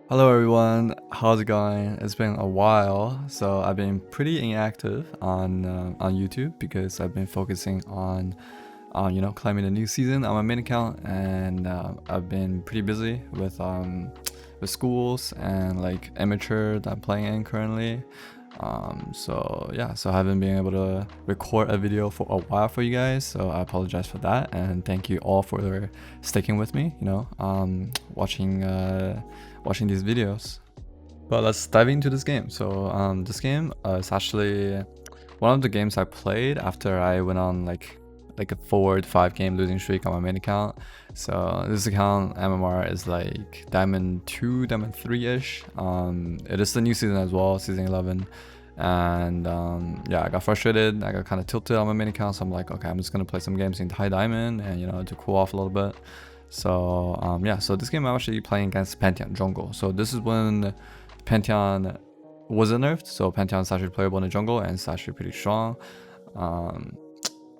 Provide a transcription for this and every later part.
Hello everyone, how's it going? It's been a while, so I've been pretty inactive on YouTube because I've been focusing on climbing a new season on my main account, and I've been pretty busy with schools and like amateur that I'm playing in currently. So I haven't been able to record a video for a while for you guys, so I apologize for that, and thank you all for sticking with me, watching these videos. But let's dive into this game. So this game is actually one of the games I played after I went on like a 4 to 5 game losing streak on my main account. So this account MMR is like Diamond 2, Diamond 3-ish. It is the new season as well, season 11. And yeah, I got frustrated. I got kind of tilted on my main account. So I'm like, okay, I'm just gonna play some games in high diamond and to cool off a little bit. So yeah, so this game I'm actually playing against Pantheon jungle. So this is when Pantheon wasn't nerfed, so Pantheon is actually playable in the jungle and it's actually pretty strong.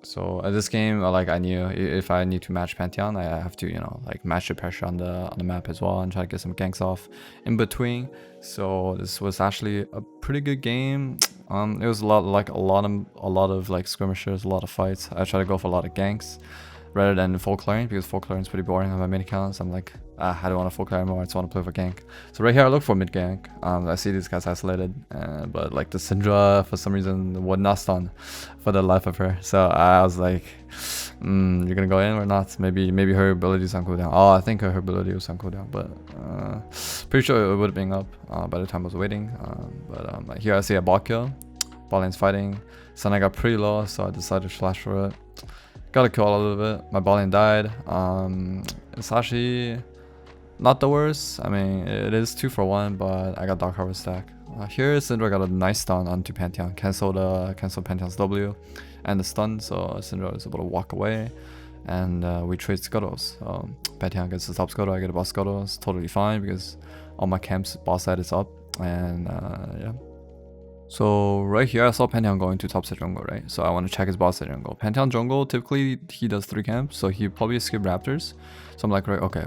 So at this game, I knew if I need to match Pantheon, I have to like match the pressure on the map as well and try to get some ganks off in between. So this was actually a pretty good game. It was a lot of like skirmishes, a lot of fights. I tried to go for a lot of ganks rather than full clearing, because full clearing is pretty boring on my main account. So I'm like, I don't want to full clear anymore. I just want to play for gank. So right here I look for mid gank. I see these guys isolated, but like the Syndra for some reason would not stun for the life of her. So I was like, you're gonna go in or not? Maybe her ability is on cooldown. Oh, I think her ability was on cooldown, but pretty sure it would have been up by the time I was waiting. But here I see a bot kill. Bot lane's fighting. Sun I got pretty low, so I decided to flash for it. Got a kill a little bit. My bot lane died. It's actually not the worst. I mean, it is 2 for 1, but I got Dark Harvest stack. Here, Syndra got a nice stun onto Pantheon. Cancel Pantheon's W and the stun, so Syndra is able to walk away. And we trade Scuttles. So Pantheon gets the top Scuttle, I get a boss Scuttle. It's totally fine because all my camps boss side is up. And yeah. So right here I saw Pantheon going to top side jungle, right? So I want to check his bot side jungle. Pantheon jungle, typically he does 3 camps, so he probably skip Raptors. So I'm like, right, okay.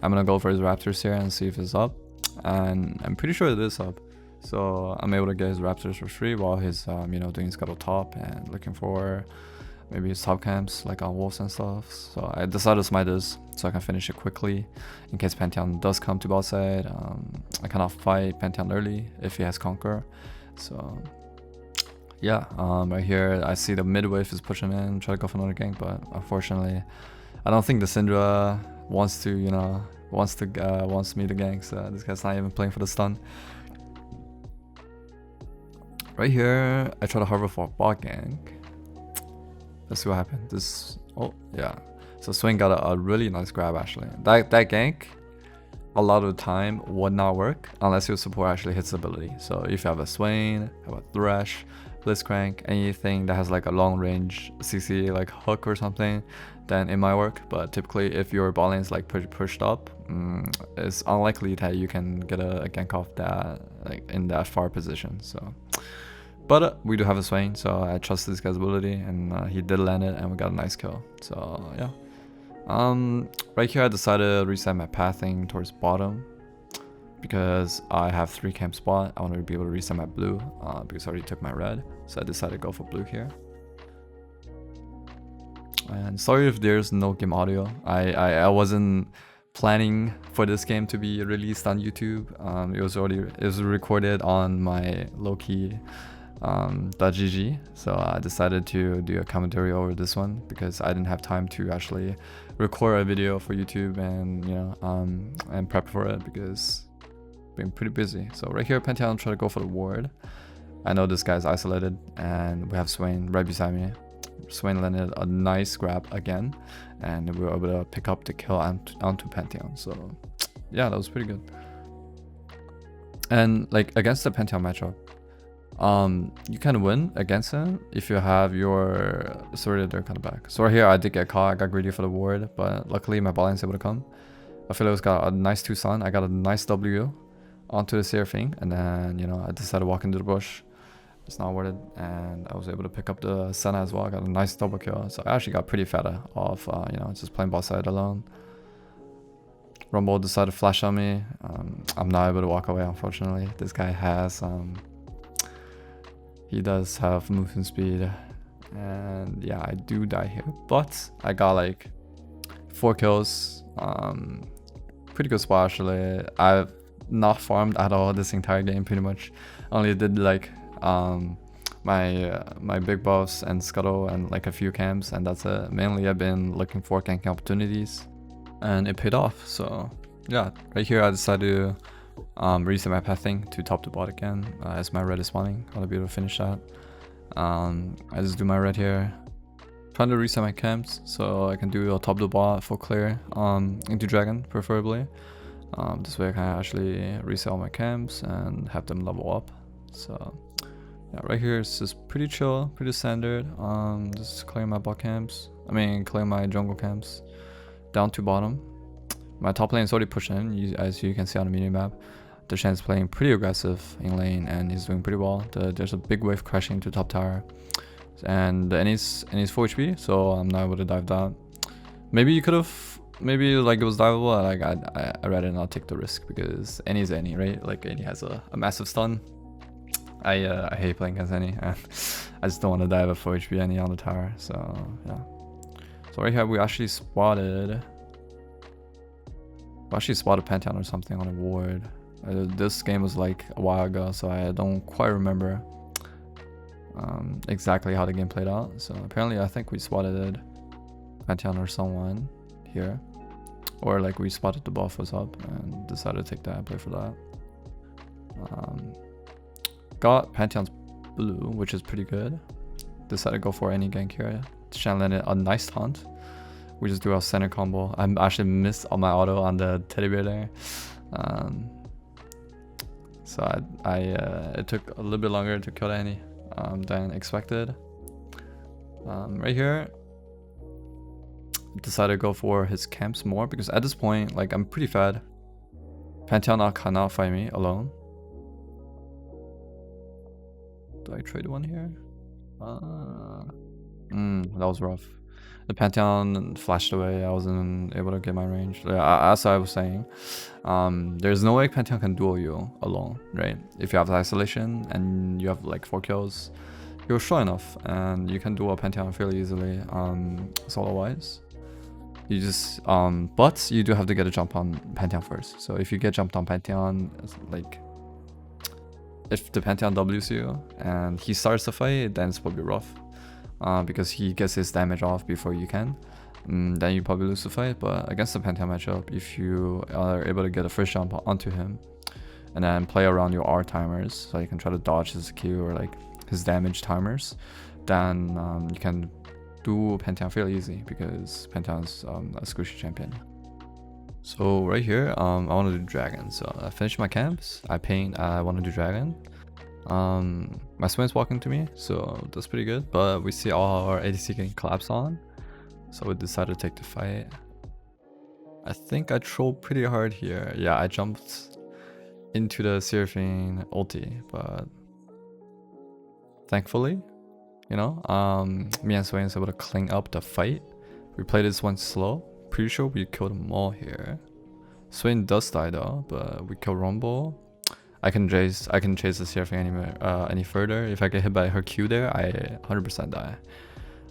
I'm gonna go for his Raptors here and see if it's up. And I'm pretty sure it is up. So I'm able to get his Raptors for free while he's doing Scuttle top and looking for maybe his top camps like on wolves and stuff. So I decided to smite this so I can finish it quickly in case Pantheon does come to bot side. I cannot fight Pantheon early if he has Conquer. So yeah, right here I see the mid wave is pushing in, try to go for another gank, but unfortunately I don't think the Syndra wants me to gank, so this guy's not even playing for the stun. Right here I try to hover for a bot gank. Let's see what happens. Oh yeah, so Swing got a really nice grab actually. That gank a lot of the time would not work unless your support actually hits ability. So if you have a Swain, have a Thresh, Blitzcrank, anything that has like a long range CC like hook or something, then it might work. But typically if your bot lane is like pushed up, it's unlikely that you can get a gank off that like in that far position. So but we do have a Swain, so I trust this guy's ability, and he did land it and we got a nice kill. So yeah. Right here I decided to reset my pathing towards bottom because I have 3 camp spot. I wanted to be able to reset my blue because I already took my red, so I decided to go for blue here. And sorry if there's no game audio. I wasn't planning for this game to be released on YouTube. It was recorded on my Loki .gg, so I decided to do a commentary over this one because I didn't have time to actually record a video for YouTube and prep for it because I've been pretty busy. So right here Pantheon try to go for the ward. I know this guy's isolated and we have Swain right beside me. Swain landed a nice grab again and we were able to pick up the kill onto Pantheon. So yeah, that was pretty good. And like against the Pantheon matchup, you can win against him if you have your Sorted Dirt kind of back. So right here I did get caught, I got greedy for the ward, but luckily my bot lane's able to come. Aphelios got a nice 2 stun, I got a nice W onto the Seraphine, and then I decided to walk into the bush. It's not worth it, and I was able to pick up the Senna as well. I got a nice double kill, so I actually got pretty fat off just playing bot side alone. Rumble decided to flash on me. I'm not able to walk away, unfortunately. This guy has he does have movement speed, and yeah, I do die here, but I got like 4 kills. Pretty good spot actually. I've not farmed at all this entire game pretty much. Only did like my big buffs and scuttle and like a few camps, and that's it. Mainly I've been looking for ganking opportunities, and it paid off. So yeah, right here I decided to reset my pathing to top to bot again as my red is spawning. I want to be able to finish that. I just do my red here, trying to reset my camps so I can do a top to bot full clear into dragon preferably. This way I can actually reset all my camps and have them level up. So yeah, right here it's just pretty chill, pretty standard. Just clear my bot camps, clear my jungle camps down to bottom. My top lane is already pushed in, as you can see on the mini map. The Shen's playing pretty aggressive in lane and he's doing pretty well. There's a big wave crashing to top tower, and he's full HP, so I'm not able to dive that. Maybe you could have, maybe like it was diveable. Like I rather not take the risk because Annie's Annie, right? Like Annie has a massive stun. I hate playing against Annie, and I just don't want to dive a full HP Annie on the tower. So yeah. So right here we actually spotted Pantheon or something on a ward. This game was like a while ago, so I don't quite remember exactly how the game played out. So apparently I think we spotted Pantheon or someone here, or like we spotted the buff was up and decided to take that and play for that. Got Pantheon's blue, which is pretty good. Decided to go for any gank here. Shan landed a nice taunt. We just do our center combo. I actually missed on my auto on the teddy bear there. So it took a little bit longer to kill Annie than expected. Right here, decided to go for his camps more because at this point, like, I'm pretty fed. Pantheon cannot fight me alone. Do I trade one here? That was rough. The Pantheon flashed away. I wasn't able to get my range. As I was saying, there's no way Pantheon can duel you alone, right? If you have isolation and you have like 4 kills, you're strong enough and you can duel a Pantheon fairly easily solo wise. You just but you do have to get a jump on Pantheon first. So if you get jumped on Pantheon, like if the Pantheon Ws you and he starts the fight, then it's probably rough. Because he gets his damage off before you can, then you probably lose the fight. But against the Pantheon matchup, if you are able to get a first jump onto him and then play around your R timers, so you can try to dodge his Q or like his damage timers, then you can do Pantheon fairly easy because Pantheon's a squishy champion. So right here, I want to do dragon. So I finished my camps, I paint, I want to do dragon. My Swain's walking to me, so that's pretty good, but we see all our ADC getting collapsed on, so we decided to take the fight. I think I trolled pretty hard here. Yeah, I jumped into the Seraphine ulti, but thankfully, you know, me and Swain was able to clean up the fight. We played this one slow. Pretty sure we killed them all here. Swain does die though, but we kill Rumble. I can chase the Seraphine any further. If I get hit by her Q there, I 100% die.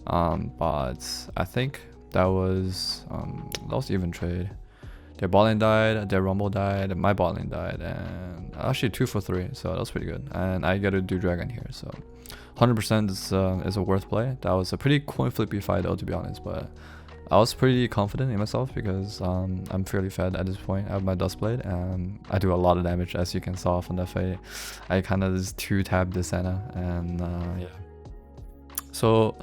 But I think that was even trade. Their bot lane died, their Rumble died, my bot lane died, and actually 2 for 3, so that was pretty good. And I get to do dragon here, so 100% is a worth play. That was a pretty coin flippy fight though, to be honest, but I was pretty confident in myself because I'm fairly fed at this point. I have my Dustblade and I do a lot of damage, as you can saw from that fight. I kind of just 2-tabbed this Senna, and yeah. So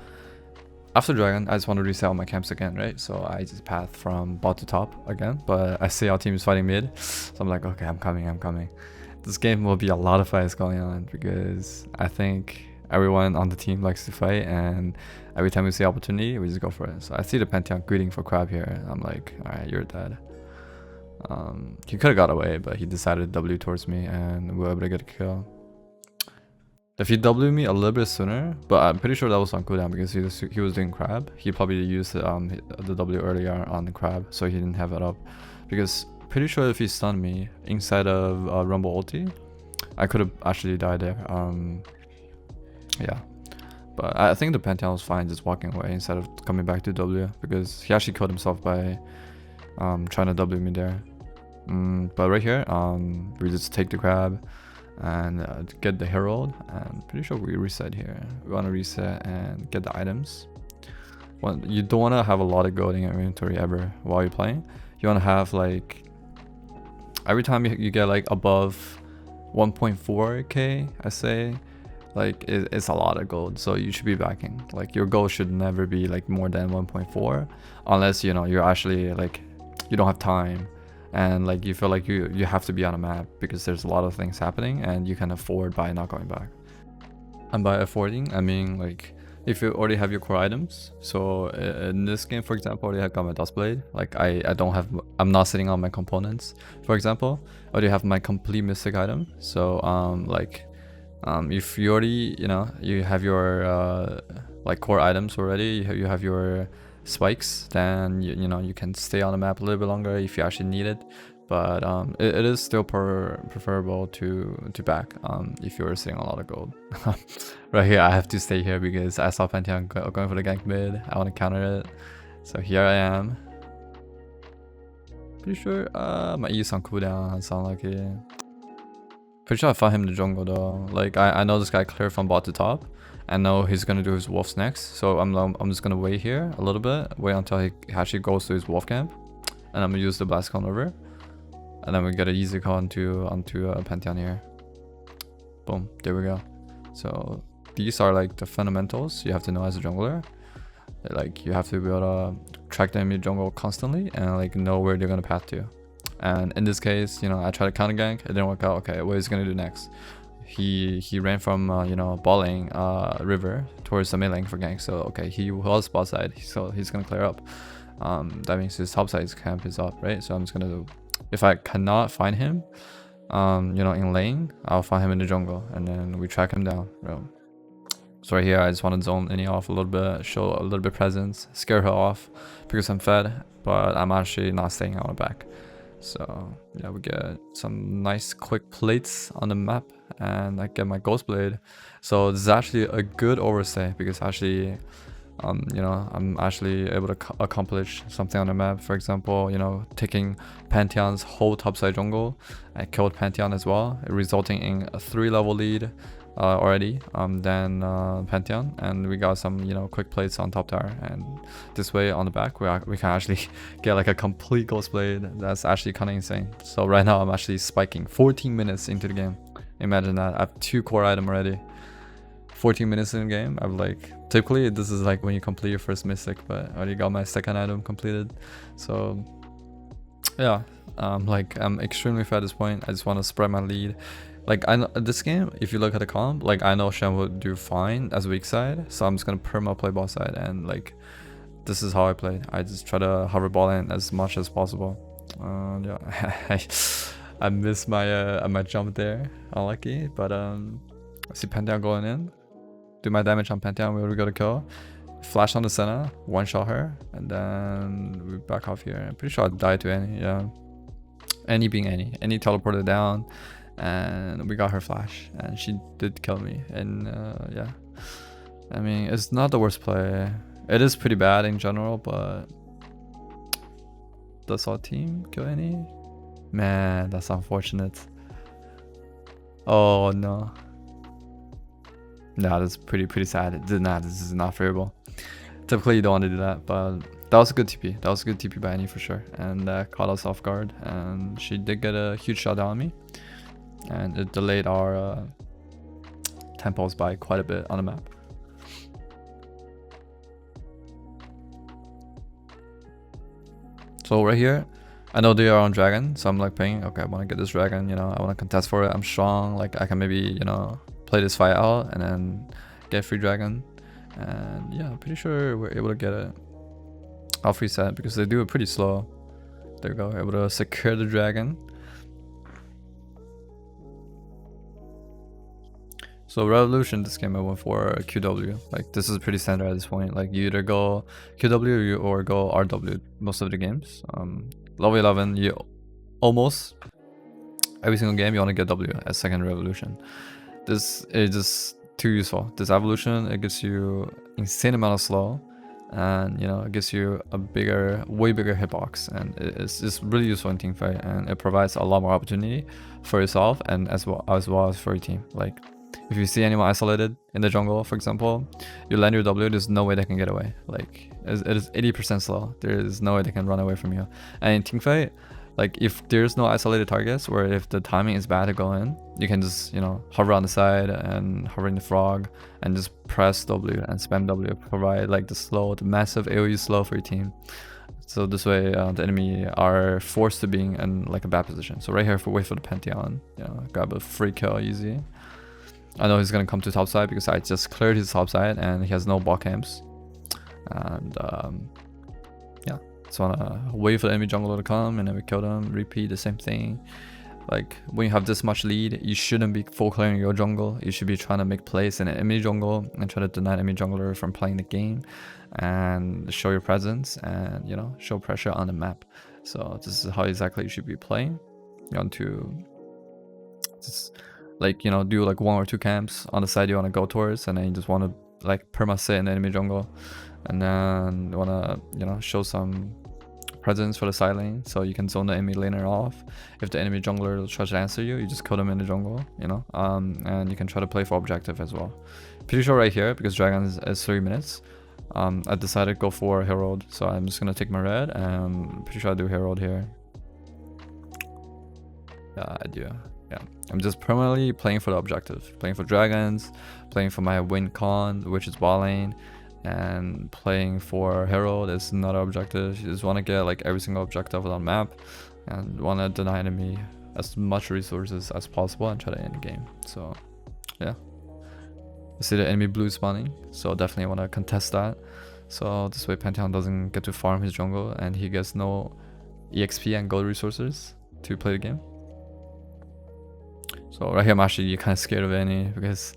after dragon, I just want to reset all my camps again, right? So I just path from bot to top again, but I see our team is fighting mid, so I'm like, okay, I'm coming. This game will be a lot of fights going on because I think everyone on the team likes to fight, and every time we see opportunity, we just go for it. So I see the Pantheon greeting for Crab here. I'm like, alright, you're dead. He could have got away, but he decided to W towards me, and we were able to get a kill. If he W me a little bit sooner, but I'm pretty sure that was on cooldown because he was doing Crab. He probably used the W earlier on the Crab, so he didn't have it up. Because pretty sure if he stunned me inside of Rumble ulti, I could have actually died there. Yeah, but I think the Pantheon was fine just walking away instead of coming back to W, because he actually killed himself by trying to W me there. But right here, we just take the grab and get the herald, and pretty sure we reset here. We want to reset and get the items. You don't want to have a lot of gold in your inventory ever while you're playing. You want to have like every time you get like above 1.4k, I say, like it's a lot of gold, so you should be backing. Like your goal should never be like more than 1.4, unless you know you're actually like you don't have time and like you feel like you have to be on a map because there's a lot of things happening and you can afford by not going back. And by affording, I mean like if you already have your core items. So in this game, for example, I already got my dust blade. Like I'm not sitting on my components. For example, I already have my complete mystic item. So if you already, you know, you have your like core items already, you have your spikes, then you know you can stay on the map a little bit longer if you actually need it. But it is still preferable to back if you're sitting on a lot of gold. Right here, I have to stay here because I saw Pantheon going for the gank mid. I want to counter it, so here I am. Pretty sure my E is on cooldown. It's unlucky. Pretty sure I found him in the jungle though. Like I know this guy cleared from bot to top. I know he's gonna do his wolves next, so I'm just gonna wait here a little bit, wait until he actually goes to his wolf camp, and I'm gonna use the blast cone over. And then we get an easy call onto Pantheon here. Boom, there we go. So these are like the fundamentals you have to know as a jungler. Like you have to be able to track them in jungle constantly and like know where they're gonna path to. And in this case, you know, I tried to counter gank, it didn't work out. Okay, what is he gonna do next? He ran from you know, ball lane river towards the mid lane for gank. So okay, he was bot side, so he's gonna clear up. That means his top side camp is up, right? So I'm just gonna, if I cannot find him, you know, in lane, I'll find him in the jungle, and then we track him down. Bro. So right here, I just want to zone Innie off a little bit, show a little bit presence, scare her off because I'm fed, but I'm actually not staying on the back. So yeah, we get some nice quick plates on the map, and I get my ghost blade. So this is actually a good overstay because actually, you know, I'm actually able to accomplish something on the map. For example, you know, taking Pantheon's whole topside jungle. I killed Pantheon as well, resulting in a 3-level lead already than Pantheon, and we got some, you know, quick plates on top tower, and this way on the back we can actually get like a complete ghost blade. That's actually kind of insane. So right now I'm actually spiking 14 minutes into the game. Imagine that. I have 2 core items already. 14 minutes in the game. I'm like, typically this is like when you complete your first mystic, but I already got my second item completed. So yeah, like I'm extremely fat at this point. I just want to spread my lead. Like I know this game, if you look at the comp, like I know Shen would do fine as weak side, so I'm just gonna perma play bot side, and like this is how I play. I just try to hover ball in as much as possible. Yeah, I missed my jump there, unlucky, but I see Pantheon going in. Do my damage on Pantheon, we already got a kill. Flash on the center, one shot her, and then we back off here. I'm pretty sure I died to Annie, yeah. Annie being Annie. Annie teleported down, and we got her flash, and she did kill me. And yeah, I mean, it's not the worst play. It is pretty bad in general, but does our team kill Annie? Man, that's unfortunate. Oh no. No, that's pretty sad. This is not favorable. Typically you don't want to do that, but that was a good TP. That was a good TP by Annie for sure, and that caught us off guard, and she did get a huge shot down on me, and it delayed our tempos by quite a bit on the map. So right here, I know they are on dragon, so I'm like playing, okay, I want to get this dragon, you know, I want to contest for it. I'm strong, like I can maybe, you know, play this fight out and then get free dragon. And yeah, I'm pretty sure we're able to get it. I'll free set because they do it pretty slow. There we go, able to secure the dragon. So Revolution, this game I went for QW. Like this is pretty standard at this point. Like you either go QW or go RW most of the games. Level 11, you almost every single game you want to get W as second revolution. This is just too useful. This evolution, it gives you insane amount of slow, and you know, it gives you a way bigger hitbox, and it's just really useful in team fight, and it provides a lot more opportunity for yourself and as well as for your team. Like if you see anyone isolated in the jungle, for example, you land your W, there's no way they can get away. Like it is 80% slow. There is no way they can run away from you. And in team fight, like if there's no isolated targets, or if the timing is bad to go in, you can just, you know, hover on the side and hover in the frog and just press W and spam W, provide like the massive AoE slow for your team. So this way the enemy are forced to being in like a bad position. So right here, wait for the Pantheon, you know, grab a free kill easy. I know he's gonna come to top side because I just cleared his top side and he has no ball camps. And yeah, so wanna wait for the enemy jungler to come and then we kill them, repeat the same thing. Like when you have this much lead, you shouldn't be full clearing your jungle. You should be trying to make plays in the enemy jungle and try to deny enemy jungler from playing the game and show your presence and, you know, show pressure on the map. So this is how exactly you should be playing. You want to just like, you know, do like 1 or 2 camps on the side you want to go towards, and then you just want to like perma sit in the enemy jungle, and then you want to, you know, show some presence for the side lane so you can zone the enemy laner off. If the enemy jungler tries to answer you, you just kill them in the jungle, you know, and you can try to play for objective as well. Pretty sure right here, because dragon is 3 minutes, I decided to go for herald, so I'm just gonna take my red, and I'm pretty sure I do herald here. Yeah, I do. Yeah, I'm just permanently playing for the objective, playing for dragons, playing for my win con, which is bot lane, and playing for herald is another objective. You just want to get like every single objective on the map and want to deny enemy as much resources as possible and try to end the game. So yeah, I see the enemy blue spawning, so definitely want to contest that, so this way Pantheon doesn't get to farm his jungle and he gets no EXP and gold resources to play the game. So right here I'm actually kind of scared of Annie, because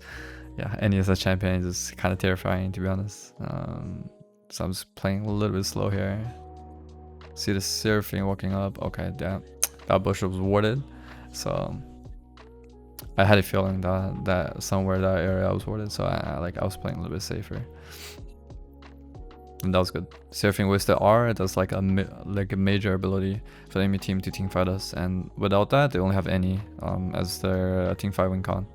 yeah, Annie as a champion is just kind of terrifying, to be honest. So I'm just playing a little bit slow here. See the Seraphine walking up. Okay, damn, that bush was warded. So I had a feeling that somewhere that area was warded, so I was playing a little bit safer. And that was good. Seraphine wasted R, that's like a major ability for the enemy team to teamfight us, and without that they only have Annie as their teamfight win con.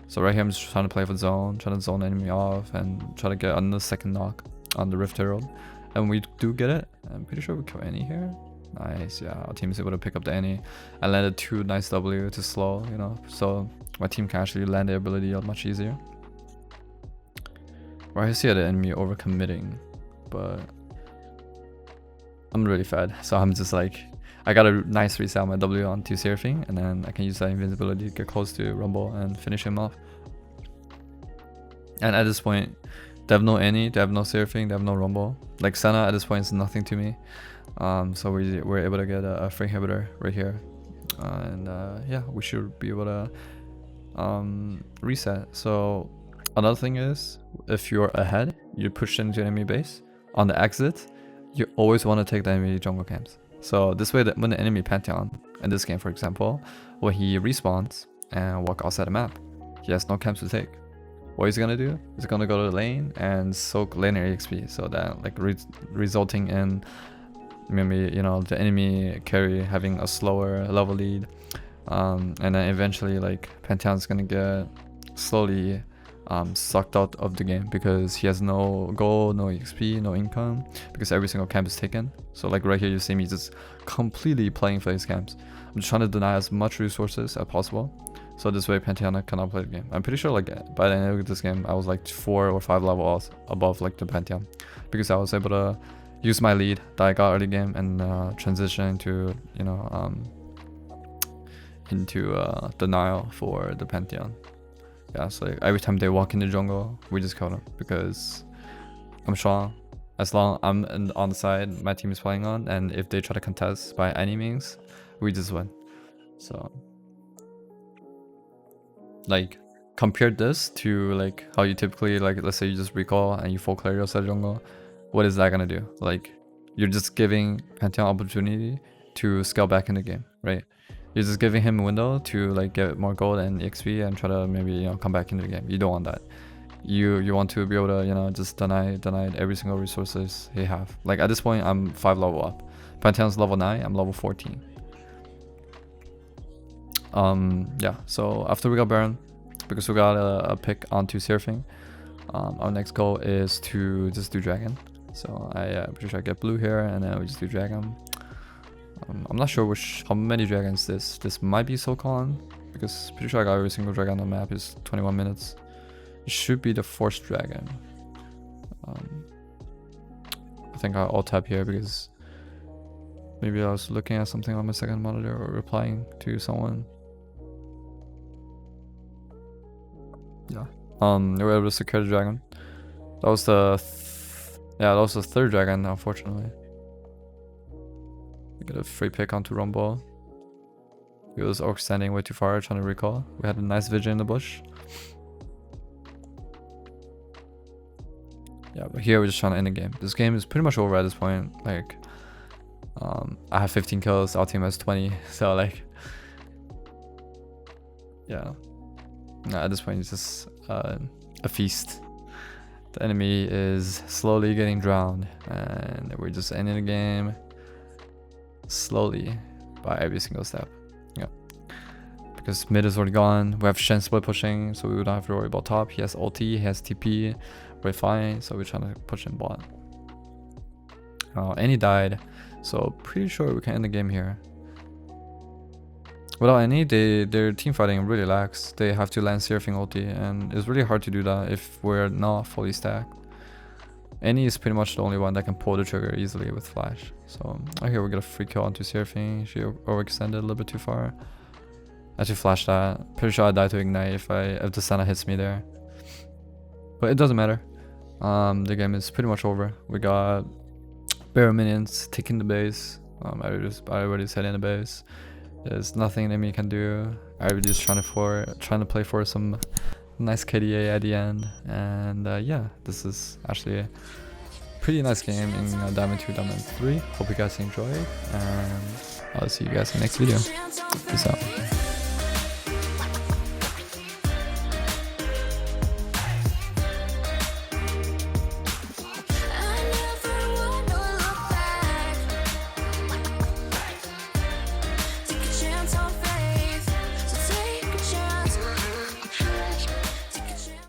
So right here I'm just trying to play for zone, trying to zone the enemy off and try to get another second knock on the Rift Herald. And we do get it. I'm pretty sure we kill Annie here. Nice, yeah, our team is able to pick up the Annie. I landed 2 nice W to slow, you know, so my team can actually land their ability much easier. Right, I see the enemy overcommitting, but I'm really fed, so I'm just like, I got a nice reset on my W onto Seraphine, and then I can use that invincibility to get close to Rumble and finish him off. And at this point, they have no Annie, they have no Seraphine, they have no Rumble. Like Senna at this point is nothing to me. So we're able to get a free inhibitor right here. And yeah, we should be able to reset. So another thing is, if you're ahead, you push into enemy base. On the exit, you always want to take the enemy jungle camps. So this way, that when the enemy Pantheon, in this game for example, when he respawns and walk outside the map, he has no camps to take. What he's gonna do? He's gonna go to the lane and soak laner EXP, so that like resulting in maybe, you know, the enemy carry having a slower level lead, and then eventually like Pantheon's gonna get slowly sucked out of the game because he has no gold, no EXP, no income, because every single camp is taken. So like right here you see me just completely playing for his camps. I'm just trying to deny as much resources as possible, so this way Pantheon cannot play the game. I'm pretty sure like by the end of this game I was like 4 or 5 levels above like the Pantheon, because I was able to use my lead that I got early game and transition into, you know, into denial for the Pantheon. Yeah, so like every time they walk in the jungle, we just kill them because I'm strong. As long I'm on the side my team is playing on, and if they try to contest by any means, we just win. So like compare this to like how you typically, like let's say you just recall and you full clear your side jungle, what is that gonna do? Like you're just giving Pantheon opportunity to scale back in the game, right? You're just giving him a window to like get more gold and XP and try to maybe, you know, come back into the game. You don't want that. You want to be able to, you know, just deny every single resources he have. Like at this point, I'm 5 level up. Pantheon's level 9. I'm level 14. Yeah. So after we got Baron, because we got a pick onto Surfing, our next goal is to just do Dragon. So I pretty sure I get blue here, and then we just do Dragon. I'm not sure how many dragons this might be SoCon, because pretty sure I got every single dragon on the map is 21 minutes. It should be the 4th dragon. I think I'll tap here because maybe I was looking at something on my second monitor or replying to someone. Yeah. We were able to secure the dragon. That was the that was the 3rd dragon, unfortunately. We got a free pick onto Rumble. He was orc standing way too far, trying to recall. We had a nice vision in the bush. Yeah, but here we're just trying to end the game. This game is pretty much over at this point. Like, I have 15 kills, our team has 20. So like, yeah. At this point, it's just a feast. The enemy is slowly getting drowned, and we're just ending the game slowly by every single step. Yeah. Because mid is already gone. We have Shen split pushing, so we don't have to worry about top. He has ulti, he has TP. We're fine, so we're trying to push in bot. And he died, so pretty sure we can end the game here. Without any, their team fighting really lacks. They have to land Surfing ulti, and it's really hard to do that if we're not fully stacked. Any is pretty much the only one that can pull the trigger easily with flash. So here we get a free kill onto Surfing. She overextended a little bit too far. I should flash that. Pretty sure I die to ignite if the Senna hits me there. But it doesn't matter. The game is pretty much over. We got Baron minions taking the base. I already set in the base. There's nothing enemy can do. Everybody's trying to play for some nice KDA at the end. And yeah, this is actually a pretty nice game in Diamond 2, Diamond 3. Hope you guys enjoyed, and I'll see you guys in the next video. Peace out.